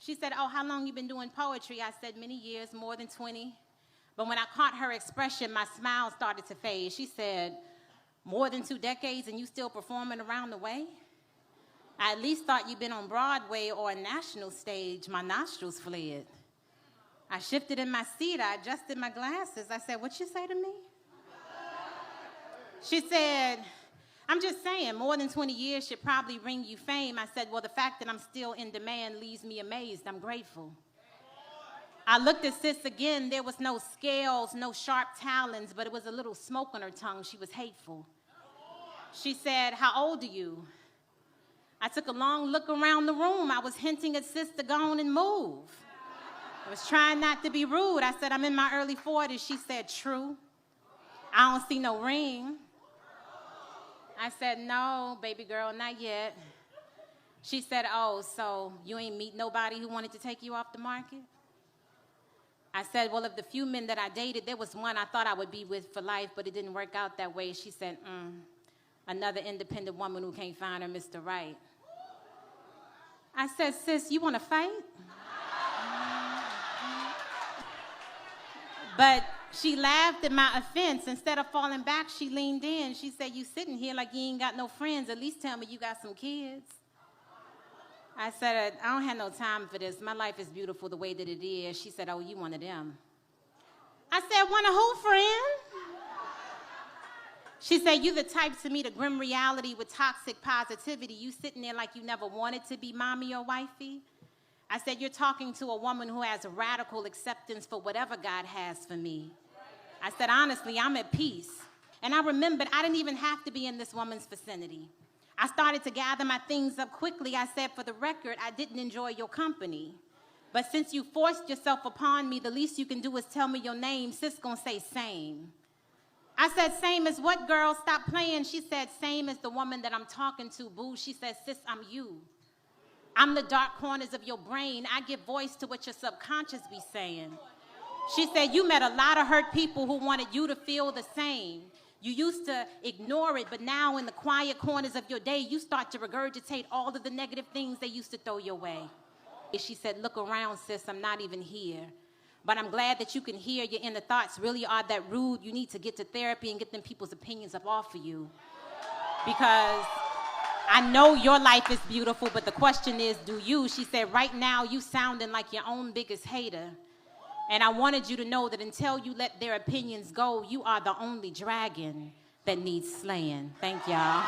She said, oh, how long you been doing poetry? I said, many years, more than 20. But when I caught her expression, my smile started to fade. She said, more than 2 decades and you still performing around the way? I at least thought you'd been on Broadway or a national stage. My nostrils fled. I shifted in my seat. I adjusted my glasses. I said, what you say to me? She said, I'm just saying, more than 20 years should probably bring you fame. I said, well, the fact that I'm still in demand leaves me amazed. I'm grateful. I looked at sis again. There was no scales, no sharp talons, but it was a little smoke on her tongue. She was hateful. She said, how old are you? I took a long look around the room. I was hinting at sis to go on and move. I was trying not to be rude. I said, I'm in my early 40s. She said, true. I don't see no ring. I said, no, baby girl, not yet. She said, oh, so you ain't meet nobody who wanted to take you off the market? I said, well, of the few men that I dated, there was one I thought I would be with for life, but it didn't work out that way. She said, another independent woman who can't find her Mr. Right. I said, sis, you want to fight? But she laughed at my offense. Instead of falling back, she leaned in. She said, you sitting here like you ain't got no friends. At least tell me you got some kids. I said, I don't have no time for this. My life is beautiful the way that it is. She said, oh, you one of them. I said, one of who, friend? She said, you the type to meet a grim reality with toxic positivity. You sitting there like you never wanted to be mommy or wifey. I said, you're talking to a woman who has a radical acceptance for whatever God has for me. I said, honestly, I'm at peace. And I remembered I didn't even have to be in this woman's vicinity. I started to gather my things up quickly. I said, for the record, I didn't enjoy your company. But since you forced yourself upon me, the least you can do is tell me your name. Sis gonna say same. I said, same as what, girl? Stop playing. She said, same as the woman that I'm talking to, boo. She said, sis, I'm you. I'm the dark corners of your brain. I give voice to what your subconscious be saying. She said, you met a lot of hurt people who wanted you to feel the same. You used to ignore it, but now in the quiet corners of your day, you start to regurgitate all of the negative things they used to throw your way. She said, look around, sis, I'm not even here. But I'm glad that you can hear your inner thoughts really are that rude. You need to get to therapy and get them people's opinions up off of you. Because I know your life is beautiful, but the question is, do you? She said, right now, you sounding like your own biggest hater. And I wanted you to know that until you let their opinions go, you are the only dragon that needs slaying. Thank y'all.